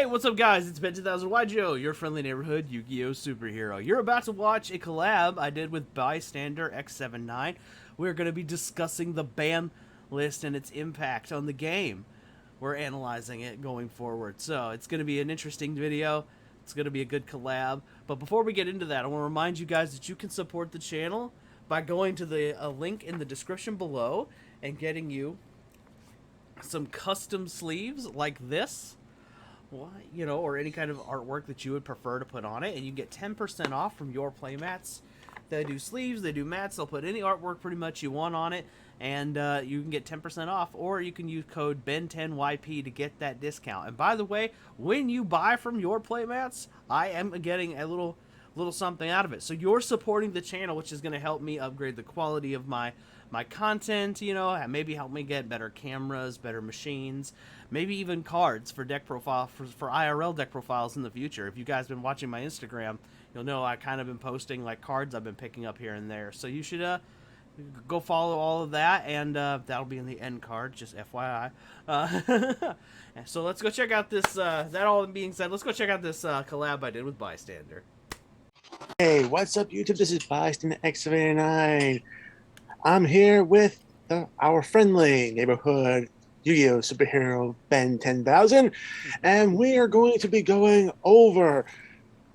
Hey, what's up, guys? It's Ben2000YGO, your friendly neighborhood Yu-Gi-Oh! Superhero. You're about to watch a collab I did with BystanderX79. We're going to be discussing the ban list and its impact on the game. We're analyzing it going forward, so it's going to be an interesting video. It's going to be a good collab. But before we get into that, I want to remind you guys that you can support the channel by going to the link in the description below and getting you some custom sleeves like this, or any kind of artwork that you would prefer to put on it, and you get 10% off from your playmats. They do sleeves, they do mats, they'll put any artwork pretty much you want on it, and you can get 10% off, or you can use code BEN10YP to get that discount. And by the way, when you buy from your playmats, I am getting a little something out of it. So you're supporting the channel, which is going to help me upgrade the quality of my content, maybe help me get better cameras, better machines, maybe even cards for deck profile for IRL deck profiles in the future. If you guys been watching my Instagram, you'll know I kind of been posting like cards I've been picking up here and there. So you should go follow all of that, and that'll be in the end card, just FYI. So let's go check out this. That all being said, let's go check out this collab I did with Bystander. Hey, what's up, YouTube? This is BystanderX79. I'm here with our friendly neighborhood Yu-Gi-Oh! Superhero Ben 10,000, and we are going to be going over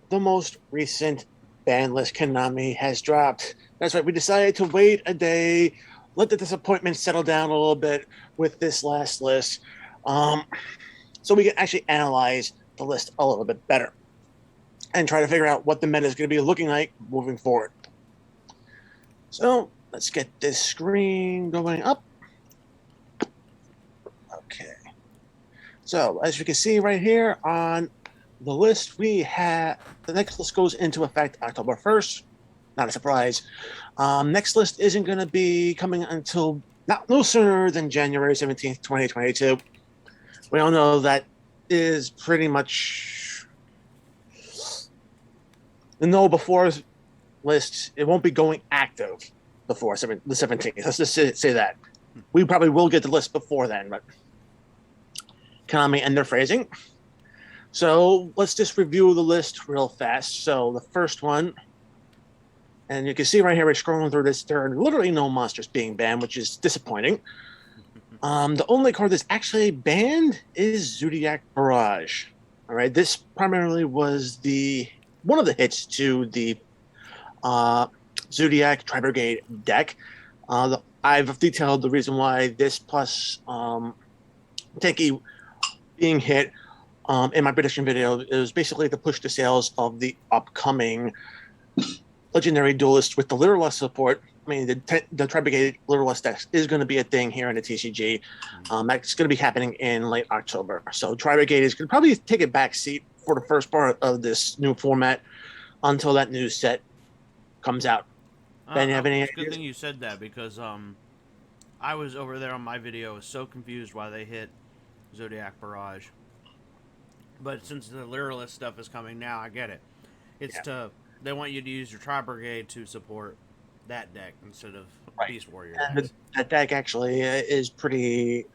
the most recent ban list Konami has dropped. That's right, we decided to wait a day, let the disappointment settle down a little bit with this last list, so we can actually analyze the list a little bit better and try to figure out what the meta is going to be looking like moving forward. So let's get this screen going up. Okay. So as you can see right here on the list, we have the next list goes into effect October 1st. Not a surprise. Next list isn't going to be coming until no sooner than January 17th, 2022. We all know that is pretty much the no before list. It won't be going active before the 17th. Let's just say that. We probably will get the list before then, but Konami and their phrasing. So let's just review the list real fast. So the first one, and you can see right here, we're scrolling through this, there are literally no monsters being banned, which is disappointing. The only card that's actually banned is Zodiac Barrage. All right, this primarily was one of the hits to the Zodiac Tri-Brigade deck. I've detailed the reason why this plus Tenki being hit in my prediction video. It was basically to push the sales of the upcoming Legendary Duelist with the Literalist support. I mean, the Tri-Brigade Literalist deck is going to be a thing here in the TCG. That's going to be happening in late October. So Tri-Brigade is going to probably take a back seat for the first part of this new format until that new set comes out. Ben, you have any It's a good ideas? thing you said that, because I was over there on my video, was so confused why they hit Zodiac Barrage. But since the Literalist stuff is coming now, I get it. It's they want you to use your Tri-Brigade to support that deck instead of Beast Warrior decks. That deck actually is pretty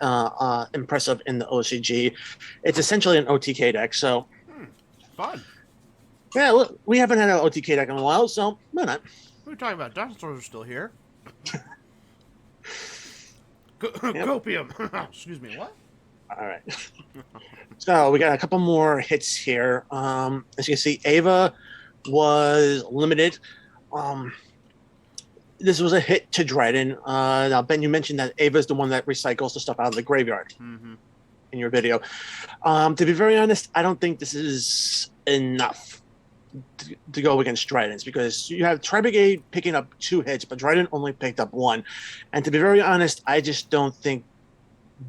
impressive in the OCG. It's essentially an OTK deck, so Fun. yeah, look, we haven't had an OTK deck in a while, so why not? What are you talking about? Dinosaurs are still here. Copium. Excuse me, what? All right. So we got a couple more hits here. As you can see, Ava was limited. This was a hit to Dryden. Now, Ben, you mentioned that Ava is the one that recycles the stuff out of the graveyard in your video. To be very honest, I don't think this is enough to go against Dryden's, because you have Tri-Brigade picking up 2 hits, but Dryden only picked up 1. And to be very honest, I just don't think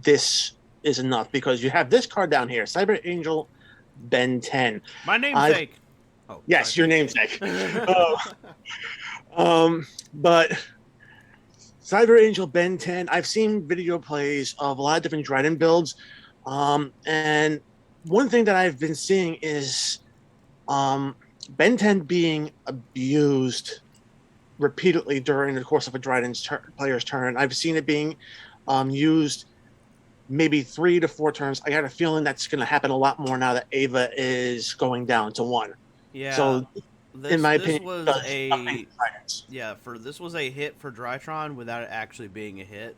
this is enough, because you have this card down here, Cyber Angel Ben 10. My namesake. Oh, yes, your namesake. But Cyber Angel Ben 10, I've seen video plays of a lot of different Dryden builds, and one thing that I've been seeing is Ben 10 being abused repeatedly during the course of a Dryden player's turn. I've seen it being used maybe 3 to 4 turns. I got a feeling that's going to happen a lot more now that Ava is going down to 1. Yeah, So, in this my this opinion, it was does nothing a to Dragons. this was a hit for Drytron without it actually being a hit.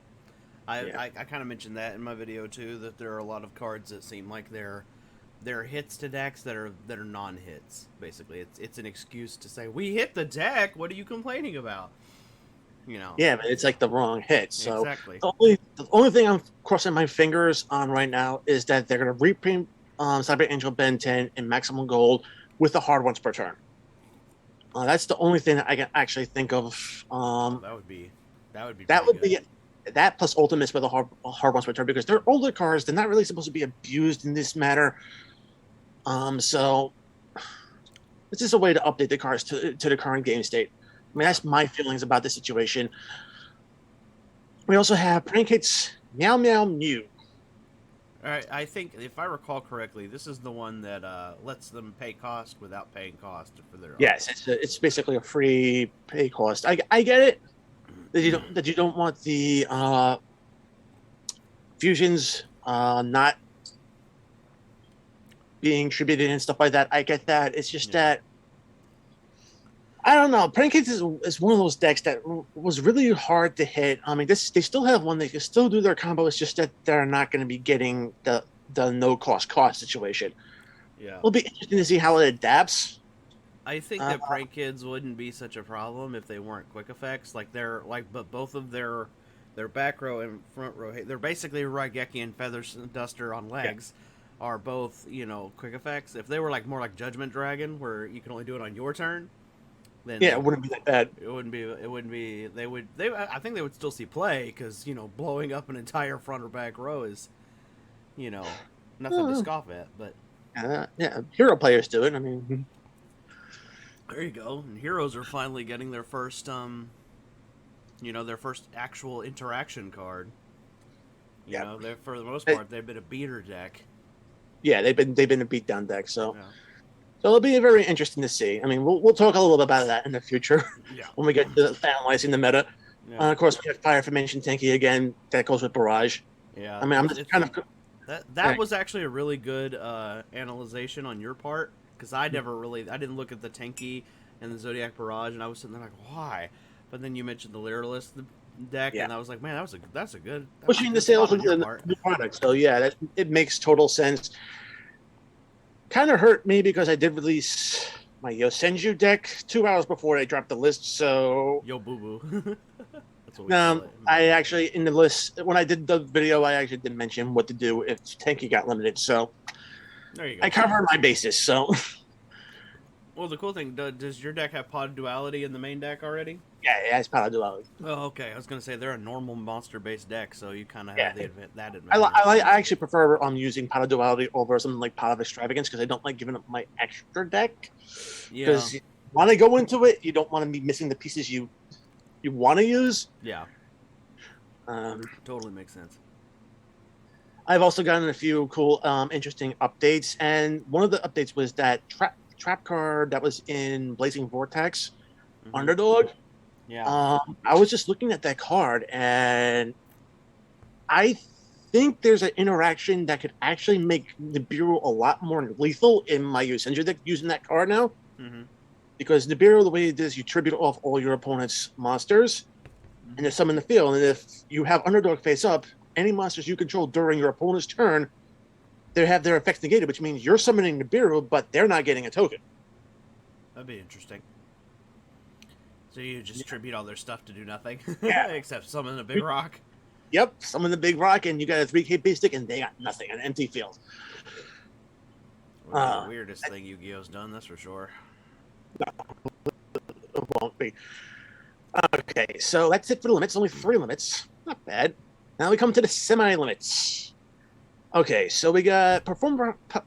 I Yeah. I, I kind of mentioned that in my video too, that there are a lot of cards that seem like they're hits to decks that are non-hits. Basically, it's an excuse to say we hit the deck. What are you complaining about? You know. Yeah, but it's like the wrong hit. So Exactly. the only thing I'm crossing my fingers on right now is that they're going to reprint Cyber Angel Ben 10 in maximum gold with the hard ones per turn. That's the only thing that I can actually think of. Oh, that would be That pretty would good. be that plus ultimates with a hard ones per turn because they're older cards. They're not really supposed to be abused in this matter. So it's just a way to update the cards to the current game state. I mean, Yeah. that's my feelings about the situation. We also have Prank Hits Meow Meow Mew. All right. I think if I recall correctly, this is the one that lets them pay cost without paying cost for their art. Yes, it's basically a free pay cost. I get it that you don't want the fusions not being tributed and stuff like that. I get that. It's just Yeah. that I don't know. Prank Kids is one of those decks that was really hard to hit. I mean, they still have one. They can still do their combo. It's just that they're not going to be getting the no cost situation. Yeah. It'll be interesting to see how it adapts. I think Uh, that prank kids wouldn't be such a problem if they weren't quick effects. But both of their back row and front row, they're basically Raigeki and Feather Duster on yeah, legs, are both quick effects. If they were like more like Judgment Dragon, where you can only do it on your turn, then yeah, it wouldn't be that bad. it wouldn't be. It wouldn't be. They. I think they would still see play because blowing up an entire front or back row is you know nothing to Uh, scoff at. But yeah, hero players do it. I mean, there you go. And heroes are finally getting their first their first actual interaction card. yeah, They for the most they, part they've been a beater deck. yeah, they've been a beatdown deck. So Yeah. so it'll be very interesting to see. I mean, we'll talk a little bit about that in the future Yeah. when we get to analyzing the meta. Yeah. Of course, we have Fire Formation Tenki again. That goes with Barrage. Yeah. I mean, I'm just kind of That was actually a really good analyzation on your part because I didn't look at the Tenki and the Zodiac Barrage and I was sitting there like why, but then you mentioned the Lyralist deck Yeah. and I was like man that's a good pushing the good sales spot on of your the part. new product. So yeah, it makes total sense. Kind of hurt me because I did release my Yosenju deck 2 hours before they dropped the list. So Yo boo boo. That's what we call it. I actually in the list when I did the video, I actually did mention what to do if Tenki got limited. So There you go. I covered my bases. So Well, the cool thing does your deck have Pod Duality in the main deck already? yeah, it's probably duality. Oh, okay. I was gonna say they're a normal monster-based deck, so you kind of Yeah. have that advantage. I actually prefer using Pot of Duality over something like Pot of Extravagance because I don't like giving up my extra deck. Yeah. Because when I go into it, you don't want to be missing the pieces you want to use. Yeah. Um, Totally makes sense. I've also gotten a few cool, interesting updates, and one of the updates was that trap card that was in Blazing Vortex, Mhm. Underdog. Yeah. I was just looking at that card, and I think there's an interaction that could actually make Nibiru a lot more lethal in my Yusenju deck using that card now. Mm-hmm. Because Nibiru, the way it is, you tribute off all your opponent's monsters, and there's some in the field. And if you have Underdog face up, any monsters you control during your opponent's turn, they have their effects negated, which means you're summoning Nibiru, but they're not getting a token. That'd be interesting. So you just tribute all their stuff to do nothing, Yeah. except summon a big rock. Yep, summon the big rock, and you got a 3K base stick, and they got nothing, an empty field. Well, the weirdest thing Yu-Gi-Oh's done, that's for sure. It won't be. Okay, so that's it for the limits. Only 3 limits. Not bad. Now we come to the semi-limits. Okay, so we got Performer Pal,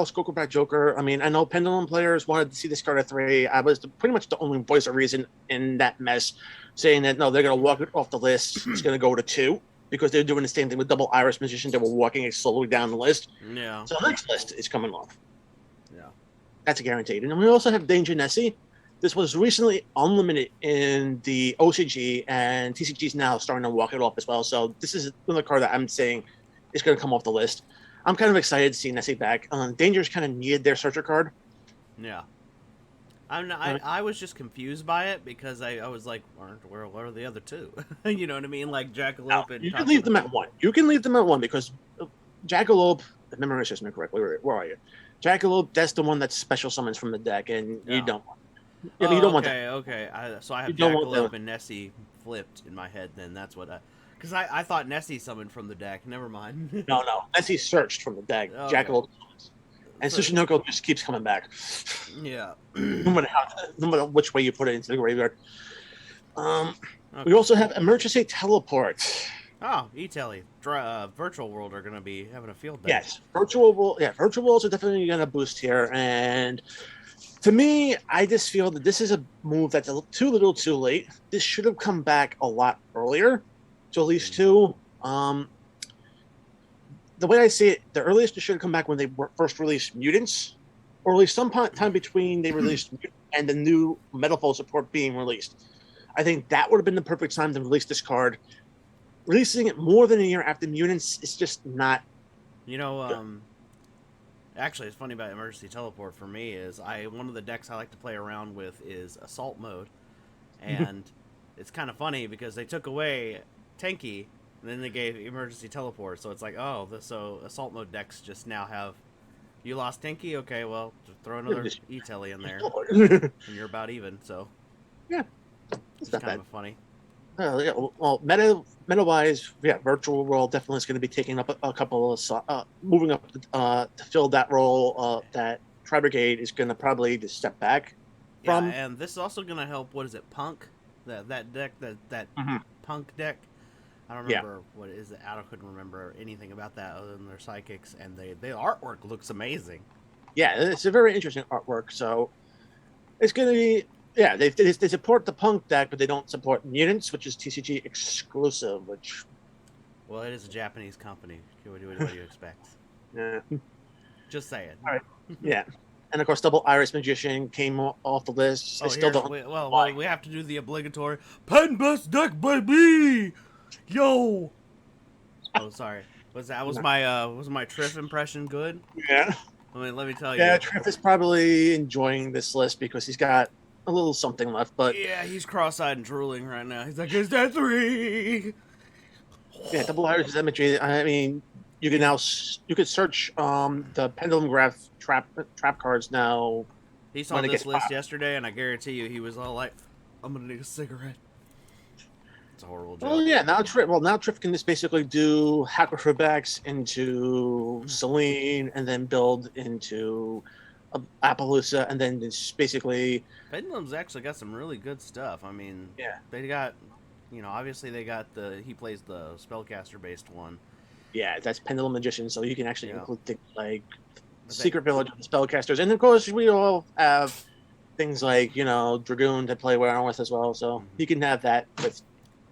Skokobat Joker. I mean, I know Pendulum players wanted to see this card at 3. I was pretty much the only voice of reason in that mess, saying that no, they're going to walk it off the list. It's going to go to 2 because they're doing the same thing with Double Iris Magician. They were walking it slowly down the list. Yeah. So the next list is coming off. Yeah. That's a guaranteed. And we also have Danger Nessie. this was recently unlimited in the OCG, and TCG is now starting to walk it off as well. So this is another card that I'm saying is going to come off the list. I'm kind of excited to see Nessie back. Danger's kind of needed their searcher card. Yeah. I was just confused by it because I was like, where are the other two? You know what I mean? Like Jackalope and You can leave them at one. You can leave them at one because Jackalope, if memory serves me correctly, where are you? Jackalope, that's the one that special summons from the deck, and you don't. You don't want that. Okay. So I have Jackalope and Nessie flipped in my head. Then that's what because I thought Nessie summoned from the deck. Never mind. No, Nessie searched from the deck. Okay. Jackalope. And Tsushinoko just keeps coming back. Yeah. no matter which way you put it into the graveyard. We also have Emergency Teleport. Oh, E-Telly. Virtual World are going to be having a field day. Yes. Virtual Worlds are definitely going to boost here. And to me, I just feel that this is a move that's too little too late. This should have come back a lot earlier to at least two. The way I see it, the earliest it should have come back when they first released Mutants, or at least some time between they released Mutants and the new Metalfold support being released. I think that would have been the perfect time to release this card. Releasing it more than a year after Mutants is just not. Actually, it's funny about Emergency Teleport for me is one of the decks I like to play around with is Assault Mode, and it's kind of funny because they took away Tanky. And then they gave Emergency Teleport, so it's like, so Assault Mode decks just now have, you lost Tinky? Okay, well, just throw another E-Telly in there, and you're about even, so. Yeah, it's kind of funny. Yeah, well, meta-wise, Virtual World definitely is going to be taking up a couple of, moving up to fill that role that Tri-Brigade is going to probably just step back from. Yeah, and this is also going to help, what is it, Punk? That deck, that Punk deck? I don't remember what it is. I couldn't remember anything about that other than their psychics, and the artwork looks amazing. Yeah, it's a very interesting artwork. So it's going to be they support the Punk deck, but they don't support Mutants, which is TCG exclusive. Which it is a Japanese company. What do you expect? Yeah, just saying. All right. Yeah. And of course, Double Iris Magician came off the list. We have to do the obligatory Pen Best deck, baby. Yo. Oh, sorry. Was my Triff impression good? Yeah. Let me tell you. Yeah, Triff is probably enjoying this list because he's got a little something left, but yeah, he's cross-eyed and drooling right now. He's like, "Is that 3?" Yeah, Double Iris Imagery. I mean, you could search the Pendulum Graph trap cards now. He saw this list yesterday, and I guarantee you, he was all like, "I'm gonna need a cigarette." It's a horrible joke. Oh yeah, now Triff can just basically do Hacker-Backs into Celine, and then build into Appaloosa, and then just basically. Pendulum's actually got some really good stuff. I mean, they got, obviously they got he plays the spellcaster based one. Yeah, that's Pendulum Magician, so you can actually include things like Secret Village of the Spellcasters, and of course we all have things like Dragoon to play around with as well. So you can have that with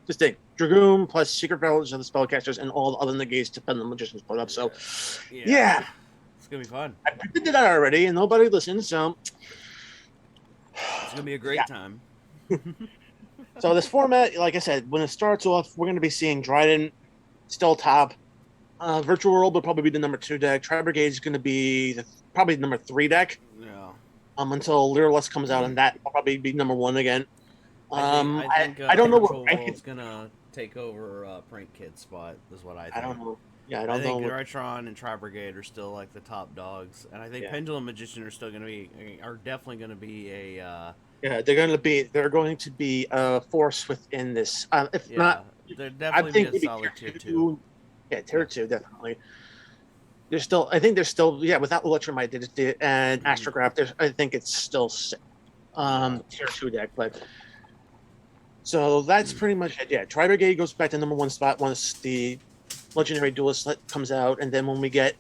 just think Dragoon plus Secret Village of the Spellcasters and all the other negates to Pendulum Magicians put up. So yeah. It's gonna be fun. I predicted that already, and nobody listened, so it's gonna be a great time. So this format, like I said, when it starts off, we're gonna be seeing Dryden still top. Virtual World will probably be the number 2 deck. Tri-Brigade is gonna be probably the number 3 deck. Yeah. Until Lyreless comes out, and that will probably be number 1 again. I think I don't know Virtual what World's gonna take over Prank Kid's spot. Is what I think. I don't know. Yeah, I think Retron and Tri-Brigade are still like the top dogs, and I think Pendulum Magician are definitely going to be a. They're going to be a force within this. If not, they're definitely a solid tier 2. Yeah, tier 2 definitely. They're still without Electromite and Astrograph. I think it's still tier 2 deck, but. So that's pretty much it. Yeah, Tri-Brigade goes back to number 1 spot once the Legendary Duelist comes out, and then when we get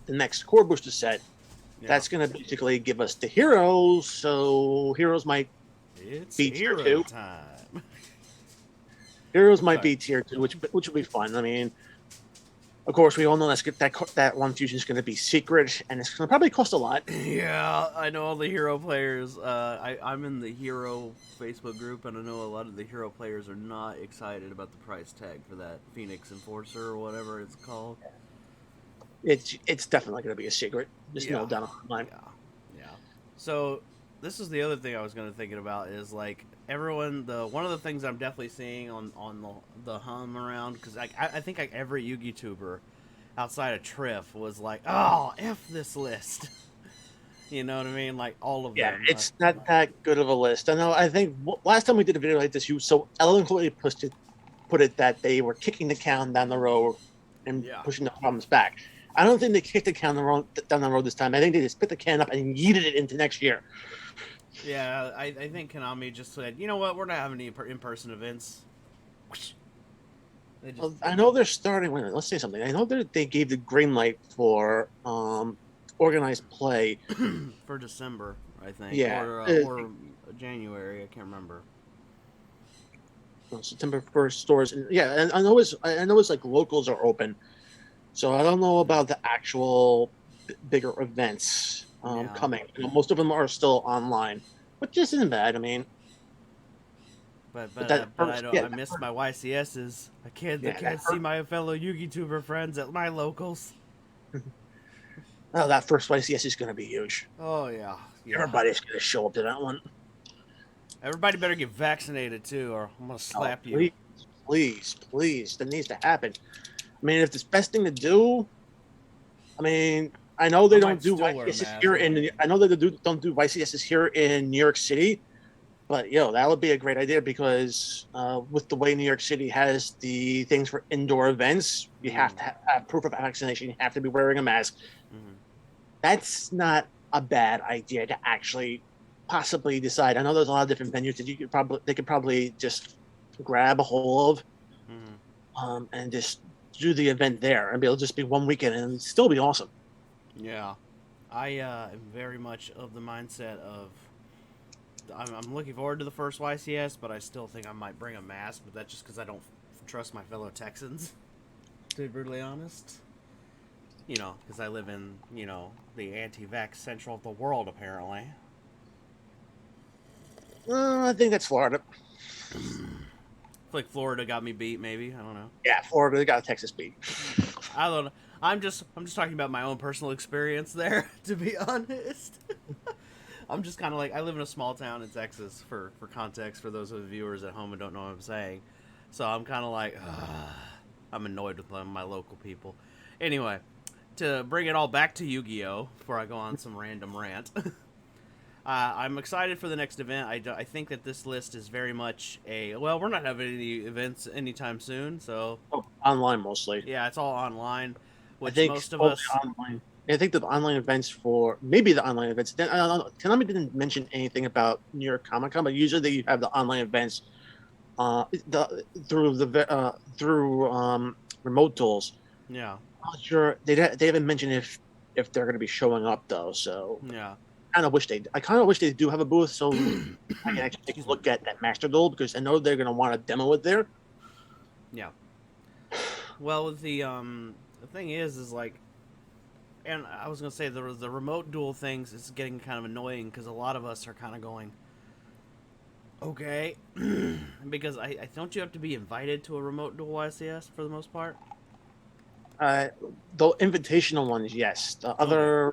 the next core booster set, that's going to basically give us the heroes. So heroes might be tier 2. Time. Heroes might be tier 2, which would be fun. I mean, Of course, we all know that one fusion is going to be secret, and it's going to probably cost a lot. Yeah, I know all the hero players. I'm in the hero Facebook group, and I know a lot of the hero players are not excited about the price tag for that Phoenix Enforcer or whatever it's called. It's definitely going to be a secret. There's Yeah, no doubt in my mind. yeah. So this is the other thing I was going to thinking about is like everyone. The one of the things I'm definitely seeing on the hum around because I think like every Yugi tuber outside of Triff was like, oh, f this list. You know what I mean? Like all of Yeah, them. it's not that good of a list. I know. I think last time we did a video like this, you so eloquently put it that they were kicking the can down the road and Yeah. pushing the problems back. I don't think they kicked the can down the road this time. I think they just picked the can up and yeeted it into next year. Yeah, I think Konami just said, you know what, we're not having any in-person events. They just Well, I know they're starting. Wait a minute, let's say something. I know they gave the green light for organized play. for December, I think, Yeah, or January. I can't remember. September 1st stores. And yeah, and I know it's like locals are open. So I don't know about the actual bigger events Yeah, coming. You know, most of them are still online, which isn't bad. I mean, but but but uh, that but I first, don't. yeah, I miss my YCSs. I yeah, can't see my fellow YouTuber friends at my locals. oh, that first YCS is going to be huge. Oh yeah, yeah. Everybody's going to show up to that one. Everybody better get vaccinated too, or I'm gonna Oh, slap you. please, that needs to happen. I mean, if it's the best thing to do, I mean, I know I they don't might do still wear a YCSs mask. here in. I know that they don't do YCSs here in New York City, but that would be a great idea because with the way New York City has the things for indoor events, you have to have proof of vaccination. You have to be wearing a mask. Mm-hmm. That's not a bad idea to actually possibly decide. I know there's a lot of different venues that they could probably just grab a hold of Mm-hmm. and just do the event there and it'll just be one weekend and it'll still be awesome. Yeah, I am very much of the mindset of I'm looking forward to the first YCS, but I still think I might bring a mask. But that's just because I don't trust my fellow Texans. To be brutally honest, because I live in the anti-vax central of the world. Apparently, I think that's Florida. I feel like Florida got me beat. Maybe I don't know. Yeah, Florida got Texas beat. I don't know. I'm just talking about my own personal experience there. To be honest. I'm just kind of like I live in a small town in Texas for context for those of the viewers at home who don't know what I'm saying. So I'm kind of like I'm annoyed with my local people. Anyway, to bring it all back to Yu-Gi-Oh before I go on some random rant. I'm excited for the next event. I think that this list is very much we're not having any events anytime soon, so Online mostly. yeah, it's all online, I which think most of only us online. I think the online events for maybe the online events. Then I don't know. Konami didn't mention anything about New York Comic Con, but usually you have the online events through remote tools. yeah, I'm not sure they haven't mentioned if they're going to be showing up though. So yeah. I kind of wish they do have a booth so I can actually take Excuse a me. look at that Master Duel because I know they're going to want to demo it there. Yeah. Well, the thing is like, and I was gonna say the remote duel things is getting kind of annoying because a lot of us are kind of going, okay, because I don't you have to be invited to a remote duel YCS for the most part. Uh, the invitational ones, yes. Okay.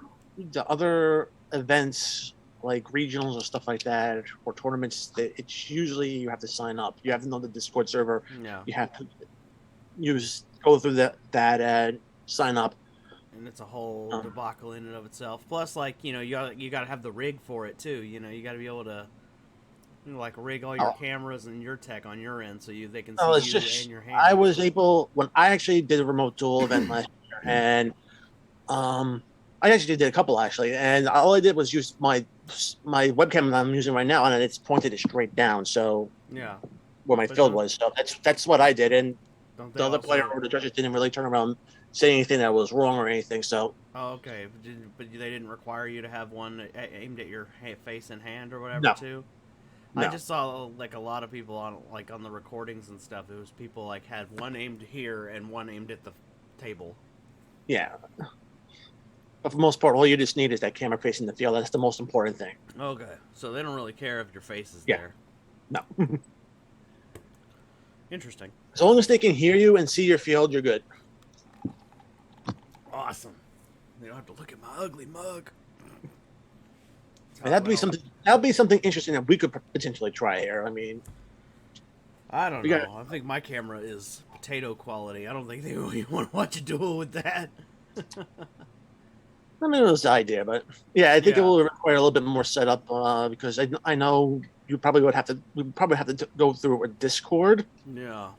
The other events like regionals or stuff like that, or tournaments, it's usually you have to sign up. You have to know the Discord server. Yeah. You have to go through that and sign up. And it's a whole Um, debacle in and of itself. Plus, like you gotta have the rig for it too. You got to be able to like rig all your oh, cameras and your tech on your end so they can see oh, it's you and just your I hand. was able when I actually did a remote duel event last year, and um, I actually did a couple actually, and all I did was use my webcam that I'm using right now, and it's pointed it straight down. So Yeah. where my But field was. So that's what I did, and don't they the other player also or the judges didn't really turn around say anything that was wrong or anything. So Oh, okay. But they didn't require you to have one aimed at your face and hand or whatever, no, too. I no, just saw like a lot of people on the recordings and stuff. It was people like had one aimed here and one aimed at the table. Yeah, but for the most part, all you just need is that camera facing the field. That's the most important thing. Okay, so they don't really care if your face is Yeah, there. no. Interesting. As long as they can hear you and see your field, you're good. Awesome. They don't have to look at my ugly mug. And that'd be something. That'd be something interesting that we could potentially try here. I mean, I don't we got. know. I think my camera is potato quality. I don't think they really want to watch a duel with that. I mean, it was the idea, but yeah, I think it Yeah. will require a little bit more setup because I know you probably would have to. We probably have to go through a Discord, Yeah.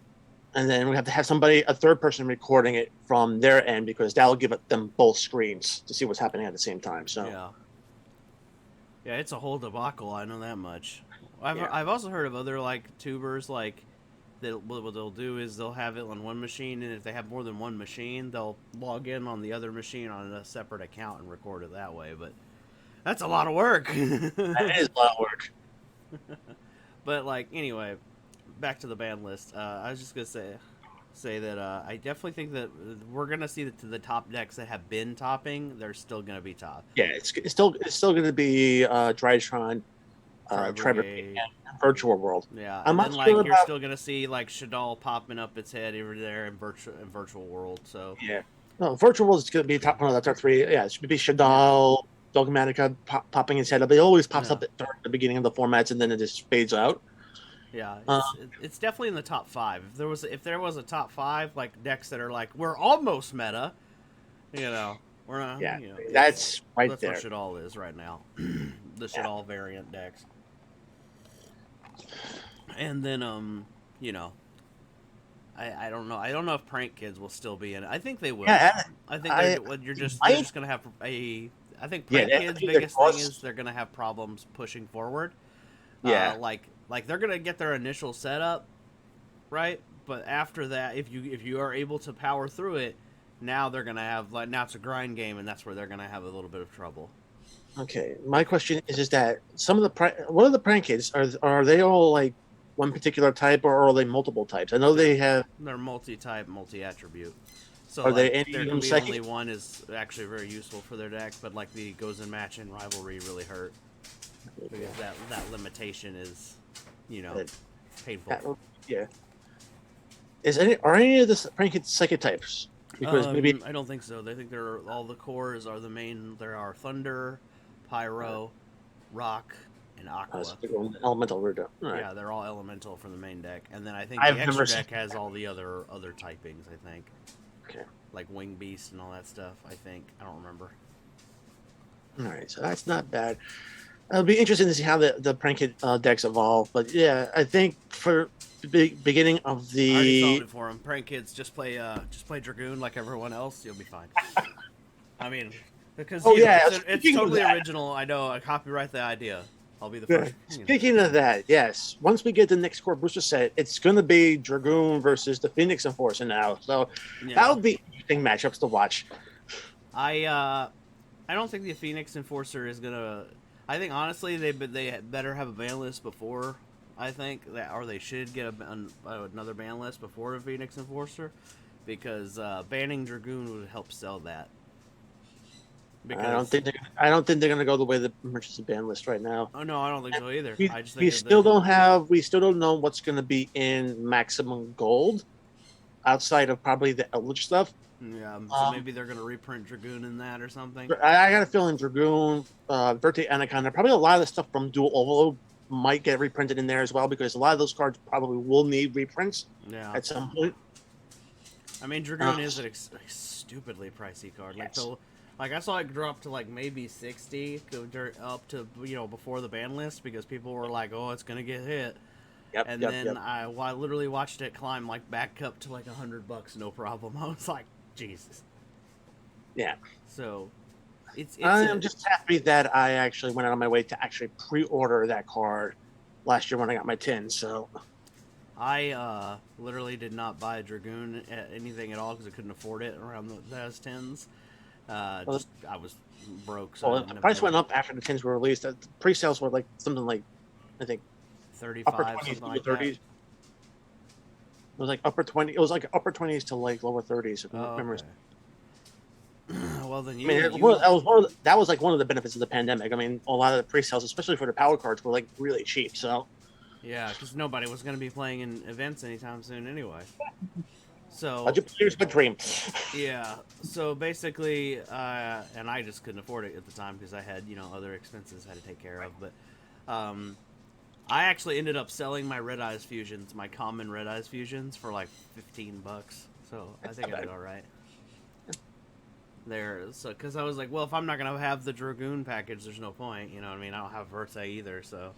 and then we have to have somebody, a third person, recording it from their end because that'll give them both screens to see what's happening at the same time. So Yeah. Yeah, it's a whole debacle. I know that much. I've yeah, I've also heard of other like tubers like that. What they'll do is they'll have it on one machine, and if they have more than one machine, they'll log in on the other machine on a separate account and record it that way. But that's a lot of work. that is a lot of work. But like anyway, back to the ban list. I was just gonna say that I definitely think that we're gonna see that the top decks that have been topping, they're still gonna be top. Yeah, it's still going to be Drytron, Trevor, Brigade. and Virtual World. Yeah, I'm and not then sure like you're about. still gonna see like Shadal popping up its head over there in virtual world. So Yeah. No, Virtual World is going to be top one of the top three. Yeah, it should be yeah, Shadal, Dogmatica popping his head up. It always pops yeah, up at the beginning of the formats and then it just fades out. yeah. Uh, It's definitely in the top five. If there was a top five like decks that are like we're almost meta, you know, we're not. yeah, You know, that's right that's there. what Shadal is right now. The Yeah. Shadal variant decks, and then you know, I don't know. I don't know if Prank Kids will still be in it. I think they will. Yeah, I think I, they're just gonna have a. I think yeah, Prank they have to Kids' do their biggest thing course. is they're gonna have problems pushing forward. Yeah. Like they're gonna get their initial setup right, but after that, if you are able to power through it, now they're gonna have like now it's a grind game, and that's where they're gonna have a little bit of trouble. Okay. My question is that some of what are the prank kids? Are they all like one particular type or are they multiple types? I know They're they have. they're multi-type, multi-attribute. So Are like there any there of can them be only second? one is actually very useful for their deck, but like the goes in match and rivalry really hurt because that limitation is, you know, That- painful. yeah. Are any of the prank kids second types? Because maybe I don't think so. They think they're all the cores are the main. There are thunder, pyro, rock, and aqua. so they're going elemental route. All right. Yeah, they're all elemental for the main deck, and then I think I've the never extra seen deck has all the other typings. I think Okay. like wing beast and all that stuff. I think I don't remember. All right. So that's not bad. It'll be interesting to see how the prank kid decks evolve. But yeah, I think for the beginning of I already solved the. it for him. Prank kids, just play Dragoon like everyone else. You'll be fine. I mean, because Oh you know, yeah. it's Speaking of totally that, original. I know. I copyright the idea. I'll be the yeah, first. You know. speaking of that, yes. Once we get the next core booster set, it's going to be Dragoon versus the Phoenix Enforcer now. So that Yeah. would be interesting matchups to watch. I don't think the Phoenix Enforcer is gonna. I think honestly they better have a ban list before. I think that or they should get another ban list before the Phoenix Enforcer, because banning Dragoon would help sell that. Because I don't think they're going to go the way the emergency ban list right now. oh no, I don't think so either. We, I just we think still don't have. We still don't know what's going to be in maximum gold, outside of probably the Eldritch stuff. yeah. So maybe they're gonna reprint Dragoon in that or something. I got a feeling Dragoon, Verte Anaconda, probably a lot of the stuff from Dual Overload might get reprinted in there as well because a lot of those cards probably will need reprints Yeah. at some point. I mean, Dragoon is a stupidly pricey card. Yes. Like I saw it drop to like maybe 60, up to before the ban list because people were like, "Oh, it's gonna get hit," Yep, and yep, then yep. I literally watched it climb like back up to like $100, no problem. I was like, Jesus. Yeah. So, it's I'm just happy that I actually went out of my way to actually pre-order that card last year when I got my tin. So I literally did not buy Dragoon anything at all because I couldn't afford it around those tins. I was broke. So well, the price went up after the tins were released. The pre-sales were like something like I think 35, upper 20s something to like 30s. that. It was like upper 20. It was like upper 20s to like lower 30s. If Oh, memory. okay. Well, then I mean, that was like one of the benefits of the pandemic. I mean, a lot of the pre-sales, especially for the power cards, were like really cheap. So yeah, because nobody was going to be playing in events anytime soon anyway. So budget players, but dream. yeah, so basically, and I just couldn't afford it at the time because I had other expenses I had to take care of. But um, I actually ended up selling my Red Eyes fusions, my common Red Eyes fusions, for like $15. So I That's think not I did bad. all right there. So because I was like, well, if I'm not gonna have the Dragoon package, there's no point. You know what I mean? I don't have Verte either, so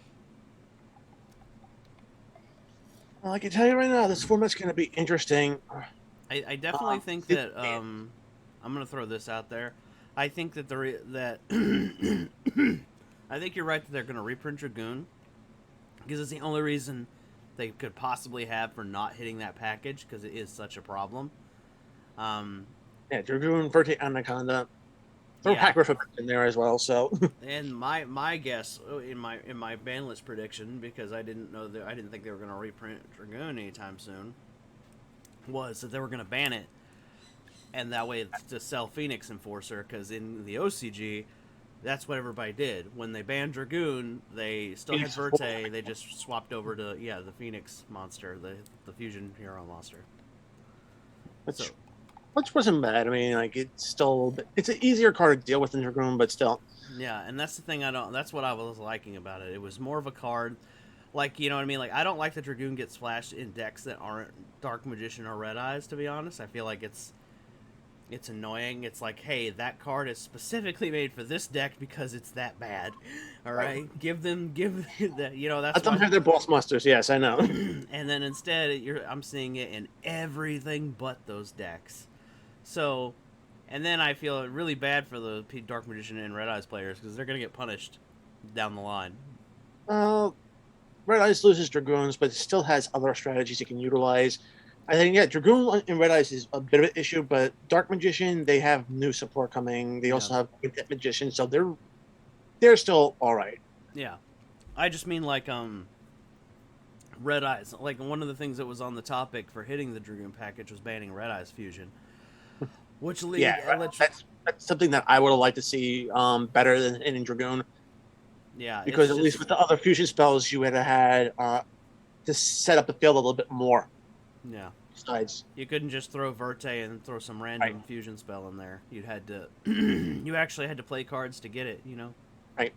Well, I can tell you right now, this format's going to be interesting. I definitely think It, that I'm gonna throw this out there. I think that I think you're right that they're gonna reprint Dragoon because it's the only reason they could possibly have for not hitting that package because it is such a problem. Um, yeah, Dragoon, Verte, Anaconda. Throw yeah, Pack Riff in there as well. So and my guess in my ban list prediction, because I didn't think they were gonna reprint Dragoon anytime soon, was that they were gonna ban it, and that way it's to sell Phoenix Enforcer because in the OCG. That's what everybody did. When they banned Dragoon, they still had Verte. They just swapped over to the Phoenix monster, the fusion hero monster. So which wasn't bad. I mean, like it's an easier card to deal with than Dragoon, but still. yeah, and that's the thing I don't. That's what I was liking about it. It was more of a card, like you know what I mean. Like I don't like that Dragoon gets flashed in decks that aren't Dark Magician or Red Eyes. To be honest, I feel like it's annoying. It's like, hey, that card is specifically made for this deck because it's that bad. All right, give that. That's Let them why. have their boss masters. Yes, I know. And then instead, I'm seeing it in everything but those decks. So, and then I feel really bad for the Dark Magician and Red Eyes players because they're gonna get punished down the line. Well, Red Eyes loses Dragoons, but it still has other strategies it can utilize. I think yeah, Dragoon in Red Eyes is a bit of an issue, but Dark Magician they have new support coming. They Yeah, also have Quintet Magician, so they're still all right. yeah. I just mean like Red Eyes. Like one of the things that was on the topic for hitting the Dragoon package was banning Red Eyes fusion, which Yeah, lead right. lets That's something that I would have liked to see better than in Dragoon, yeah. because It's at least just with the other fusion spells you would have had to set up the field a little bit more. yeah. Besides, You couldn't just throw Verte and throw some right, random fusion spell in there. You had to, you actually had to play cards to get it. You know. right.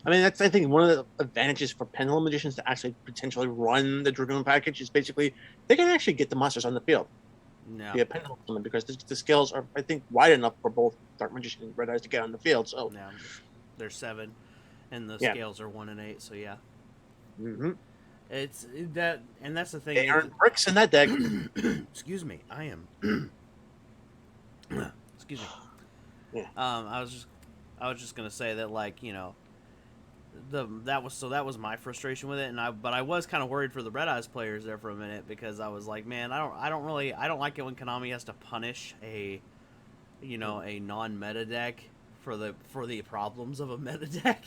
I mean, that's I think one of the advantages for Pendulum Magicians to actually potentially run the Dragoon package is basically they can actually get the monsters on the field Yeah. via Pendulum Summon because the scales are I think wide enough for both Dark Magician and Red Eyes to get on the field. So Yeah. There's 7, and the yeah, scales are 1 and 8. So yeah, mm-hmm. it's that, and that's the thing. They earn bricks in that deck. Excuse me, I am. Excuse me. Yeah, I was just gonna say that, like, that was my frustration with it, but I was kind of worried for the Red Eyes players there for a minute because I was like, man, I don't like it when Konami has to punish a non-meta deck for the problems of a meta deck.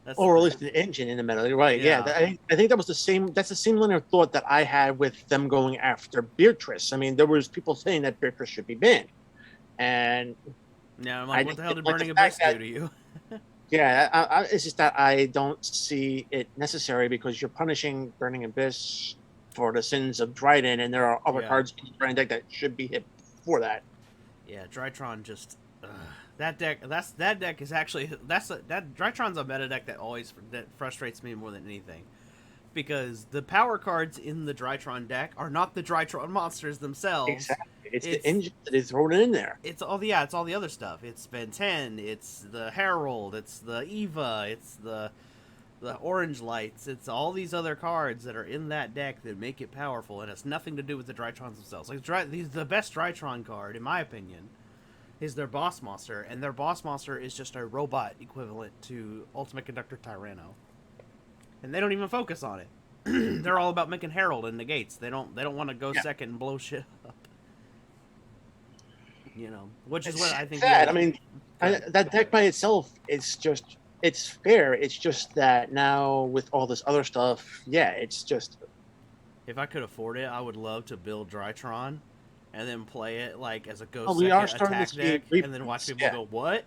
That's or at least the engine in the middle. You're right. Yeah, yeah, I think that was the same. That's the same line of thought that I had with them going after Beatrice. I mean, there was people saying that Beatrice should be banned, and yeah. I'm I like, what the hell didn't did like the Burning fact Abyss do that to you? yeah, it's just that I don't see it necessary because you're punishing Burning Abyss for the sins of Dryden, and there are other Yeah, cards in the Dryden deck that should be hit for that. yeah. Drytron just that deck is actually that Drytron's a meta deck that frustrates me more than anything. Because the power cards in the Drytron deck are not the Drytron monsters themselves. Exactly. It's the It's engine that is thrown in there. it's all the other stuff. It's Ben 10, it's the Herald, it's the Eva, it's the Orange Lights, it's all these other cards that are in that deck that make it powerful, and it's nothing to do with the Drytrons themselves. Like the best Drytron card, in my opinion, is their boss monster, and their boss monster is just a robot equivalent to Ultimate Conductor Tyranno. And they don't even focus on it. They're all about making Herald and negates. They don't want to go Yeah. second and blow shit up. Which is It's what I think. sad. I mean, that deck by itself, it's fair. It's just that now with all this other stuff, yeah, it's just If I could afford it, I would love to build Drytron and then play it like as a Oh, ghost we are second starting to attack see deck, and then watch reprints. people Yeah, go, "What?"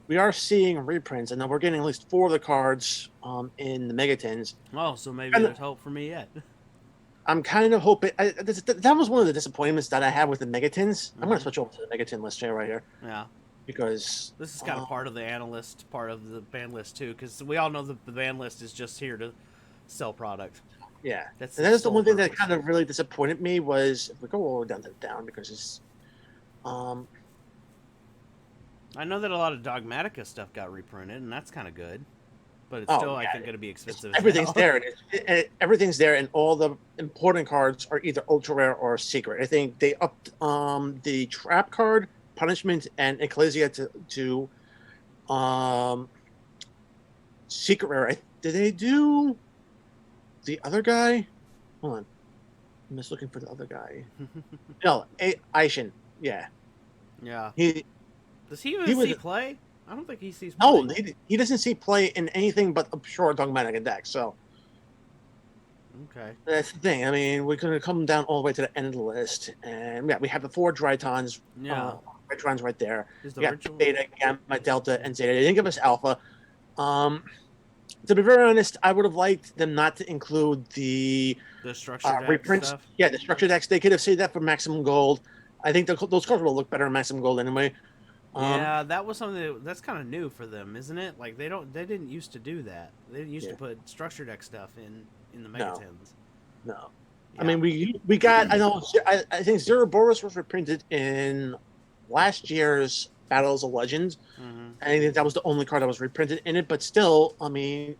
we are seeing reprints, and then we're getting at least 4 of the cards in the Megatins. Oh, so maybe And there's hope for me yet. I'm kind of hoping that was one of the disappointments that I had with the Megatins. I'm going to Hmm. switch over to the Megatin list here right here Yeah. because This is kind of part of the analyst part of the ban list too, because we all know that the ban list is just here to sell product. yeah, That's and the that is the sole one thing that purpose. kind of really disappointed me was if we go all the way down to down because it's I know that a lot of Dogmatica stuff got reprinted, and that's kind of good, but it's oh still, I yeah, think, going to be expensive as everything's hell. there. Everything's there, and all the important cards are either ultra rare or secret. I think they upped the trap card, punishment, and ecclesia to um secret rare. Did they do the other guy? Hold on, I'm just looking for the other guy. No, Aishin. Yeah, Yeah. he Does he even he was see play? I don't think he sees no, play. he doesn't see play in anything but a pure dogmatic deck. So Okay. that's the thing. I mean, we're going to come down all the way to the end of the list, and yeah, we have the 4 Yeah. Drytons right there. Is the We got ritual? Beta, Gamma, Delta, and Zeta. They didn't give us Alpha. Um, to be very honest, I would have liked them not to include the The structure deck reprints. stuff? Yeah, the structure decks. They could have saved that for Maximum Gold. I think those cards will look better in Maximum Gold anyway. Yeah, that was something that's kind of new for them, isn't it? Like they didn't used to do that. They didn't used Yeah, to put structure deck stuff in the no, Megatins. no. I Yeah. mean, we got. I know. I think Zerboris was reprinted in last year's Battles of Legends. Mm-hmm. I think that was the only card that was reprinted in it. But still, I mean,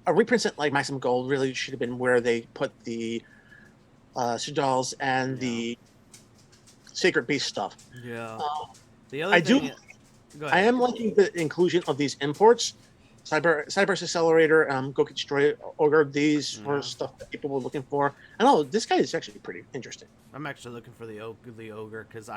a reprint set like Maximum Gold really should have been where they put the Sigils and Yeah. the Sacred Beast stuff. Yeah. Um, The other I do. thing. Go I ahead. am liking the inclusion of these imports. Cyber's Accelerator, Go Destroy Ogre. These were Yeah. stuff that people were looking for. I know this guy is actually pretty interesting. I'm actually looking for the ogre because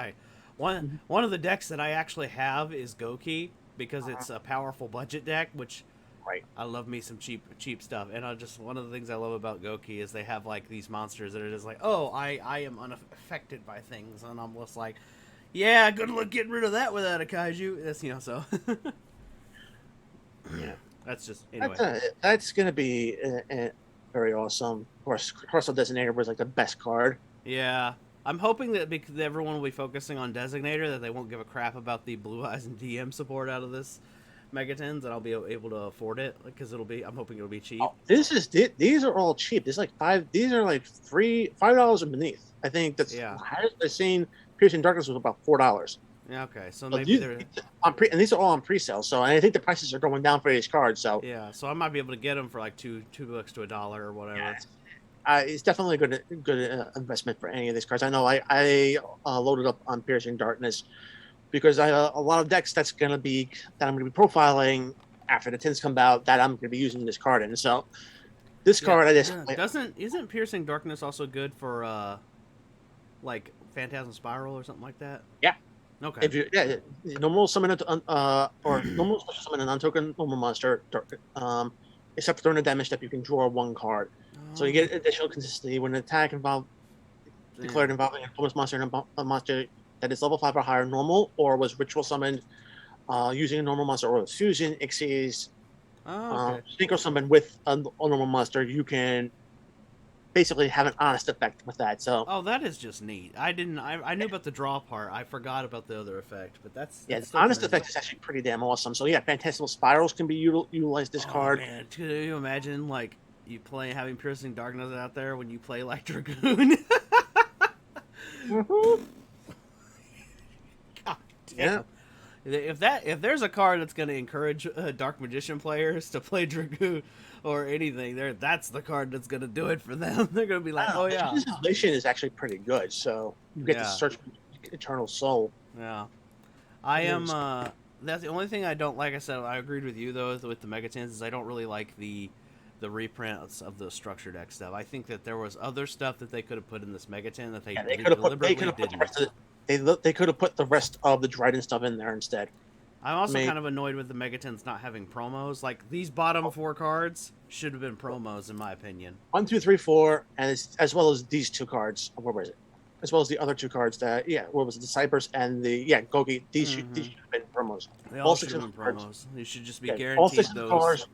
one of the decks that I actually have is Goki because it's a powerful budget deck, which Right. I love me some cheap stuff. And I just one of the things I love about Goki is they have like these monsters that are just like, oh, I am unaffected by things, and I'm just like, yeah, good luck getting rid of that without a kaiju. That's so. Yeah. That's just anyway. That's going to be very awesome. Of course, Crystal Designator was like the best card. Yeah. I'm hoping that because everyone will be focusing on Designator, that they won't give a crap about the Blue Eyes and DM support out of this Megatins, and I'll be able to afford it because I'm hoping it'll be cheap. Oh, these are all cheap. This is like five. These are like $5 and beneath. I think that's Yeah. I've seen Piercing Darkness was about $4. Yeah, okay. So So maybe they're and these are all on pre-sale. So I think the prices are going down for these cards. So yeah. So I might be able to get them for like $2 to $1 or whatever. yeah, it's definitely a good investment for any of these cards. I know I loaded up on Piercing Darkness because I a lot of decks that I'm going to be profiling after the tins come out that I'm going to be using this card in. So this card I just isn't Piercing Darkness also good for like Phantasm Spiral or something like that? Yeah. Okay. If you normal summon or normal special summon an untoken normal monster, except for during the damage step, you can draw 1 card. So you get additional consistency when an attack declared involving a bonus monster and a monster that is level 5 or higher normal or was ritual summoned using a normal monster or a fusion exceeds synchro summon with a normal monster. You can basically have an honest effect with that. So that is just neat. I knew about the draw part. I forgot about the other effect, but that's the honest effect is actually pretty damn awesome. So yeah, Phantastical Spirals can be utilized this card. Man, could you imagine like you having Piercing Darkness out there when you play like Dragoon? Mm-hmm. God damn. Yeah. If there's a card that's going to encourage Dark Magician players to play Dragoon or anything, that's the card that's going to do it for them. They're going to be like, oh yeah. This installation is actually pretty good. So you get to search for Eternal Soul. Yeah. I am. That's the only thing I don't like. I said I agreed with you though with the Megatins is I don't really like the reprints of the structure deck stuff. I think that there was other stuff that they could have put in this Megatin that they deliberately didn't. They could have put the rest of the Dryden stuff in there instead. I'm also kind of annoyed with the Megatins not having promos. Like these bottom 4 cards should have been promos in my opinion. 1, 2, 3, 4, and as well as these 2 cards. Where was it? as well as the other two cards that, what was it, the Cypress and the, Gogi. These should have been promos. They All all should six have of been those cards, promos. You should just be all six guaranteed of the those.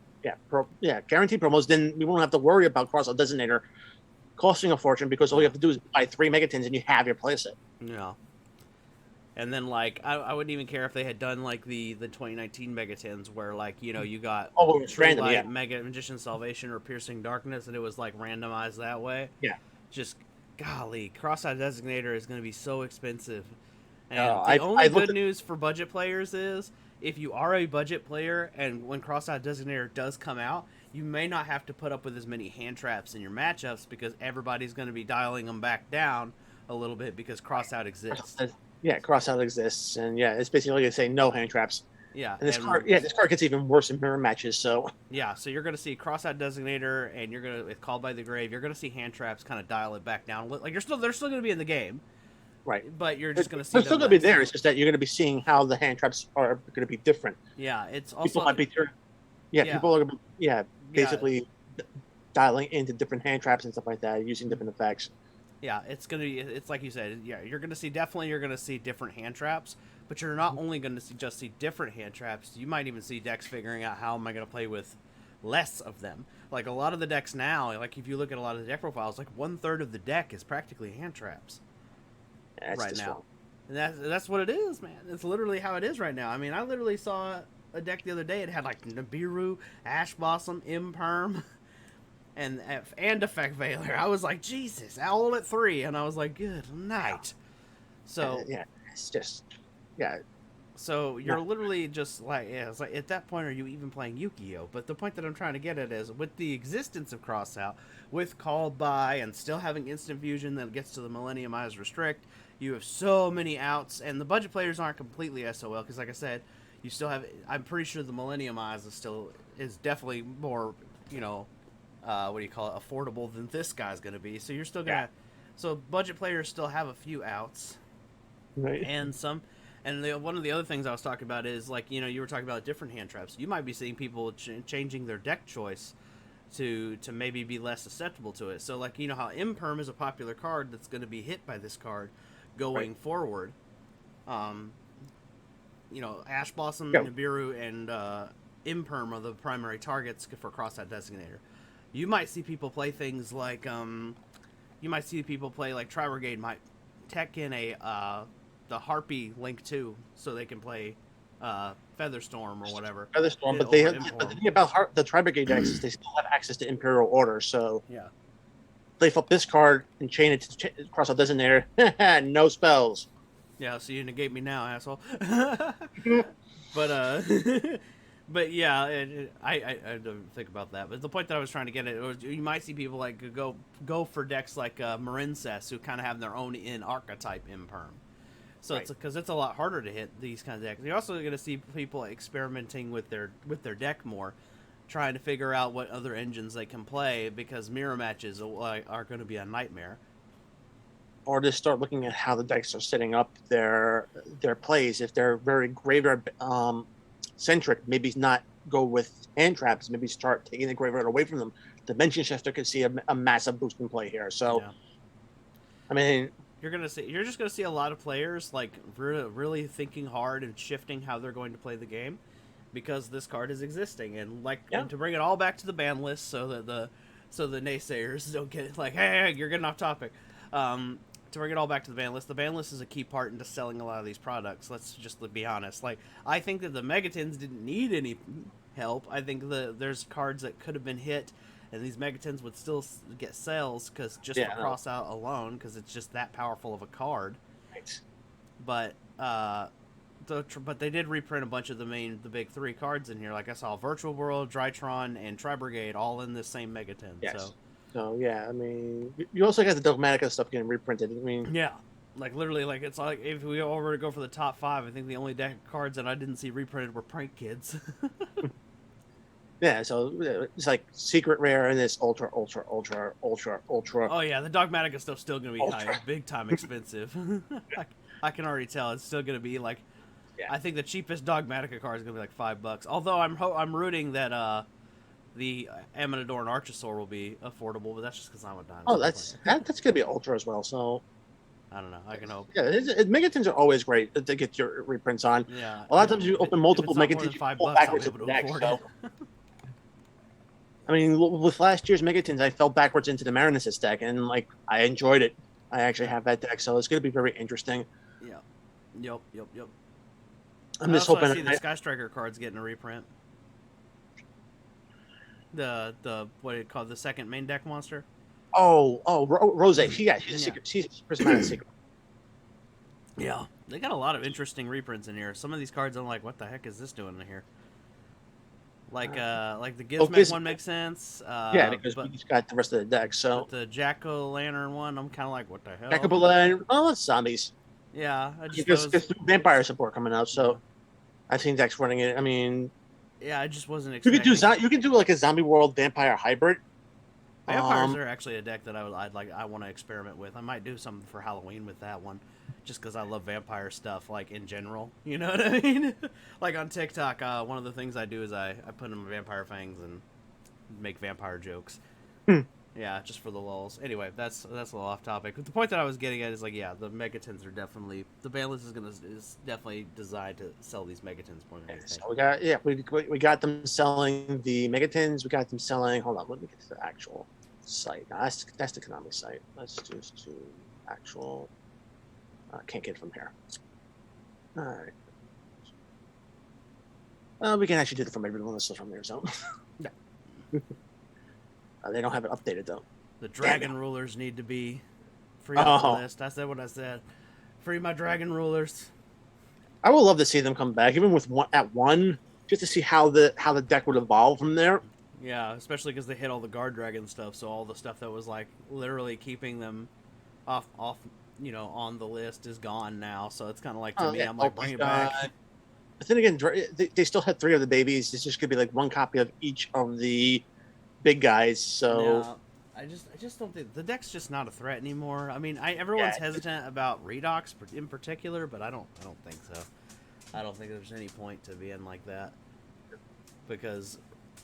cards, guaranteed promos. Then we won't have to worry about Crossout Designator costing a fortune because all you have to do is buy 3 Megatins and you have your playset. Yeah. And then, like, I wouldn't even care if they had done, like, the 2019 Megatins where, like, you know, you got It's True random, Light, Mega Magician's Salvation, or Piercing Darkness, and it was, like, randomized that way. Yeah. Just, golly, Cross-Eyed Designator is going to be so expensive. And the I only looked good news for budget players is, if you are a budget player, and when Cross-Eyed Designator does come out, you may not have to put up with as many hand traps in your matchups because everybody's going to be dialing them back down a little bit because Crossout exists. Crossout exists, and it's basically like saying no hand traps. Yeah, And this card gets even worse in mirror matches. So yeah, so you're gonna see Crossout Designator, and you're gonna with Called by the Grave. You're gonna see hand traps kind of dial it back down. Like they're still gonna be in the game, right? But you're just gonna see. They're still gonna be there. It's just that you're gonna be seeing how the hand traps are gonna be different. Yeah, it's also people might be people are gonna be basically dialing into different hand traps and stuff like that, using different effects. Yeah, it's like you said. Yeah, you're gonna see different hand traps, but you're not only gonna see different hand traps. You might even see decks figuring out how am I gonna play with less of them. Like a lot of the decks now, like if you look at a lot of the deck profiles, like 1/3 of the deck is practically hand traps right now, and that's what it is, man. It's literally how it is right now. I mean, I literally saw a deck the other day. It had like Nibiru, Ash Blossom, Imperm. And Effect Veiler. I was like, Jesus, all at 3. And I was like, good night. So it's just So you're literally just like, it's like at that point, are you even playing Yu-Gi-Oh? But the point that I'm trying to get at is with the existence of Crossout, with Called By, and still having Instant Fusion that gets to the Millennium Eyes Restrict, you have so many outs, and the budget players aren't completely SOL because, like I said, you still have. I'm pretty sure the Millennium Eyes is definitely more, affordable than this guy's going to be. So you're still going to... So budget players still have a few outs. Right. And some... And one of the other things I was talking about is, like, you were talking about different hand traps. You might be seeing people changing their deck choice to maybe be less susceptible to it. So, like, you know how Imperm is a popular card that's going to be hit by this card going forward. Ash Blossom, Nibiru, and Imperm are the primary targets for Cross-Eyed Designator. You might see people play things like, Tri Brigade might tech in the Harpy Link 2 so they can play Featherstorm or whatever. Featherstorm, but the thing about the Tri Brigade decks is they still have access to Imperial Order, so they flip this card and chain it to Crossout Designator. No spells. Yeah, so you negate me now, asshole. But but yeah, I don't think about that. But the point that I was trying to get at was you might see people like go for decks like Marincess, who kind of have their own archetype Imperm. So it's because it's a lot harder to hit these kinds of decks. You're also going to see people experimenting with their deck more, trying to figure out what other engines they can play because mirror matches are going to be a nightmare. Or just start looking at how the decks are setting up their plays. If they're very graveyard centric, maybe not go with hand traps. Maybe start taking the graveyard away from them. Dimension Shifter could see a massive boost in play here. So, I mean, you're just gonna see a lot of players like really thinking hard and shifting how they're going to play the game because this card is existing and and to bring it all back to the ban list so that the naysayers don't get like, hey, you're getting off topic. To bring it all back to the ban list is a key part into selling a lot of these products. Let's just be honest. Like, I think that the Megatins didn't need any help. I think there's cards that could have been hit, and these Megatins would still get sales because for Crossout alone, because it's just that powerful of a card. Right. But but they did reprint a bunch of the big 3 cards in here. Like I saw Virtual World, Drytron, and Tri Brigade all in the same Megatin. Yes. So yeah, I mean, you also got the Dogmatica stuff getting reprinted. I mean, like literally, like it's like if we were to go for the top 5, I think the only deck cards that I didn't see reprinted were Prank Kids. Yeah, so it's like secret rare and this ultra. Oh yeah, the Dogmatica stuff's still gonna be big time expensive. I can already tell it's still gonna be like. Yeah. I think the cheapest Dogmatica card is gonna be like $5. Although I'm rooting that the Amanador and Archosaur will be affordable, but that's just because I'm a dinosaur. Oh, that's gonna be ultra as well. So I don't know. I can hope. Yeah, Megatons are always great to get your reprints on. Yeah. A lot of times you open If multiple it's not more Megatons, than you $5, pull I'll backwards be into able the to deck. afford So, it. I mean, with last year's Megatons, I fell backwards into the Marinesis deck, and like I enjoyed it. I actually Yeah. have that deck, so it's going to be very interesting. Yeah. Yep. Yep. Yep. I'm just I hoping. see the Sky Striker card's getting a reprint. The what do you call it, the second main deck monster? Rose. She's a Yeah. secret. She's a prismatic secret. Yeah. They got a lot of interesting reprints in here. Some of these cards I'm like, what the heck is this doing in here? Like the Gizmek one makes sense. Yeah, because we just got the rest of the deck. So But the Jack-o'-lantern one, I'm kind of like, what the hell? Jacobelin, oh, it's zombies. Yeah, I just Because was. vampire support coming out, so Yeah. I've seen decks running it. I mean, Yeah, I just wasn't you could expecting. do you could do like a zombie world vampire hybrid. Vampires are actually a deck that I want to experiment with. I might do something for Halloween with that one, just because I love vampire stuff, like in general. You know what I mean? Like on TikTok, one of the things I do is I put in vampire fangs and make vampire jokes. Hmm. Yeah, just for the lulz. Anyway, that's a little off topic. But the point that I was getting at is like, yeah, the Megatons are definitely the ban list is definitely designed to sell these Megatons more than anything. So we got them selling the Megatons. We got them selling. Hold on, let me get to the actual site. No, that's the Konami site. Let's just do actual. Can't get it from here. All right. We can actually do it from everyone that's from there. So. Yeah. They don't have it updated though. The dragon rulers need to be free off the list. I said what I said. Free my dragon rulers. I would love to see them come back, even with one, just to see how the deck would evolve from there. Yeah, especially because they hit all the guard dragon stuff, so all the stuff that was like literally keeping them off, on the list is gone now. So it's kind of like to me, I'm like, bring it back. But then again, they still had 3 of the babies. It's just gonna be like one copy of each of the big guys. So yeah, I just don't think the deck's just not a threat anymore. I mean, everyone's hesitant about Redox in particular, but I don't think so. I don't think there's any point to being like that because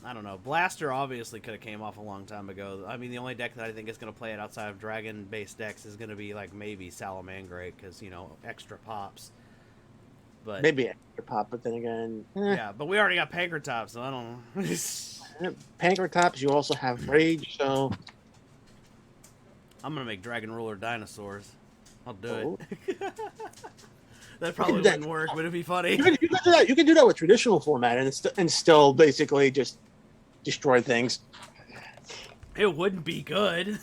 I don't know. Blaster obviously could have came off a long time ago. I mean, the only deck that I think is going to play it outside of dragon-based decks is going to be like maybe Salamangreat because extra pops. But maybe extra pop, but then again, yeah. But we already got Pankratops, so I don't know. Pankratops, you also have Rage, so I'm gonna make Dragon Ruler dinosaurs. I'll do it. Oh. That probably wouldn't work, but it'd be funny. You can do that. You can do that with traditional format and still basically just destroy things. It wouldn't be good.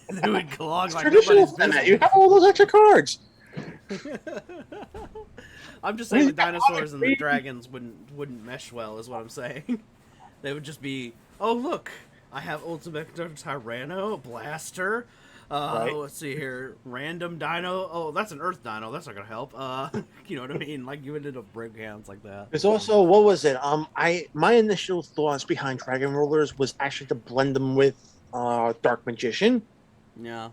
It would clog like traditional nobody's format. business. You have all those extra cards. I'm just saying the dinosaurs and the dragons wouldn't mesh well, is what I'm saying. They would just be, oh look, I have Ultimate Tyranno, Blaster. Right. Let's see here, random Dino. Oh, that's an Earth Dino. That's not gonna help. You know what I mean? Like you ended up break hands like that. There's also what was it? My initial thoughts behind Dragon Rulers was actually to blend them with Dark Magician. Yeah.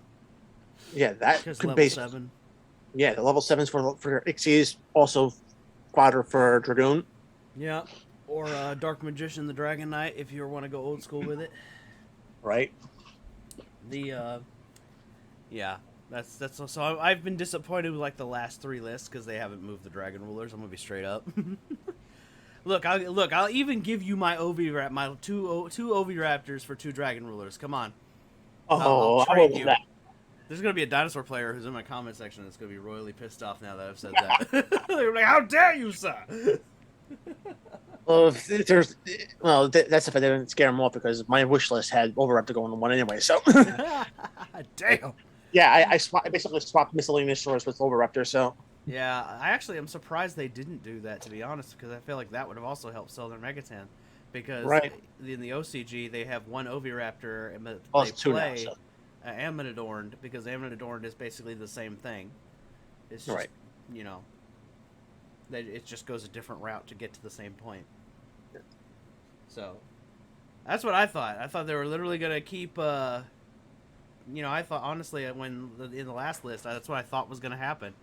Yeah, that Because could level 7. Yeah, the level 7s for Ixies, also fodder for Dragoon. Yeah, or Dark Magician, the Dragon Knight, if you want to go old school with it. Right. Yeah, that's so. I've been disappointed with like the last 3 lists because they haven't moved the Dragon Rulers. I'm gonna be straight up. I'll even give you my my two Oviraptors for 2 Dragon Rulers. Come on. Oh, I'll trade you. That. There's gonna be a dinosaur player who's in my comment section that's gonna be royally pissed off now that I've said that. They're like, "How dare you, sir!" Well, that's if I didn't scare them off because my wish list had Overraptor going on one anyway. So, damn. Yeah, I basically swapped miscellaneous source with Overraptor. So, yeah, I actually am surprised they didn't do that, to be honest, because I feel like that would have also helped sell their Megaton. Because in the OCG they have 1 Oviraptor and they play. Now, so. Ammonadorned, because Ammonadorned is basically the same thing. It's just, it just goes a different route to get to the same point. So, that's what I thought. I thought they were literally going to keep, I thought, honestly, in the last list, that's what I thought was going to happen.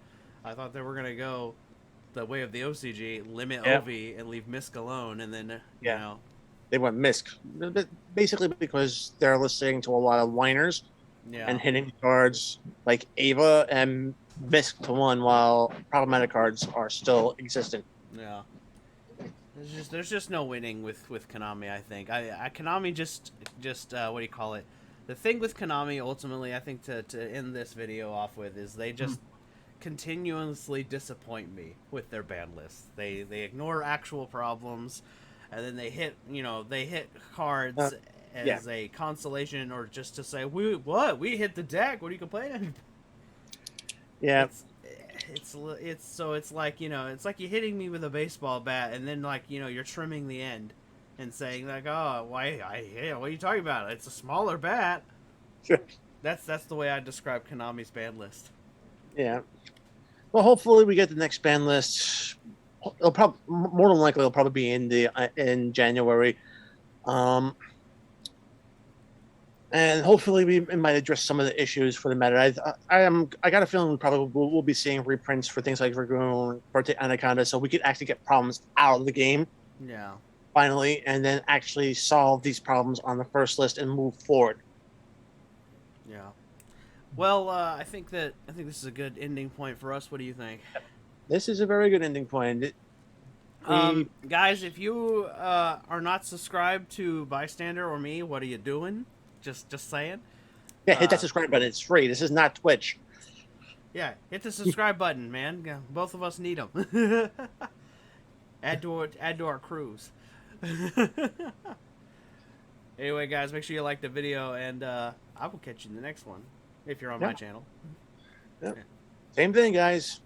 I thought they were going to go the way of the OCG, limit Ovi and leave Misk alone, and then, They went Misk, basically because they're listening to a lot of whiners. Yeah. And hitting cards like Ava and bisque to one, while problematic cards are still existent. Yeah. There's just no winning with Konami. I think Konami just what do you call it? The thing with Konami ultimately, I think to end this video off with is they just continuously disappoint me with their ban list. They ignore actual problems, and then they hit Uh, cards yeah, as a consolation or just to say we hit the deck. What are you complaining? yeah, it's it's like it's like you hitting me with a baseball bat and then like you're trimming the end and saying like what are you talking about, it's a smaller bat. That's the way I describe Konami's ban list. yeah. Well, hopefully we get the next ban list. It'll probably more than likely it'll probably be in January. Um, and hopefully we might address some of the issues for the meta. I got a feeling we probably will be seeing reprints for things like Dragoon, Forte Anaconda, so we could actually get problems out of the game Yeah. finally, and then actually solve these problems on the first list and move forward. Yeah. Well, I think this is a good ending point for us. What do you think? This is a very good ending point. We Guys, if you are not subscribed to Bystander or me, what are you doing? Just saying. Yeah, hit that uh subscribe button. It's free. This is not Twitch. yeah, hit the subscribe button, man. Yeah, both of us need them. Add to our crews. Anyway, guys, make sure you like the video, and I will catch you in the next one if you're on Yeah, my channel. yeah. Yeah. Same thing, guys.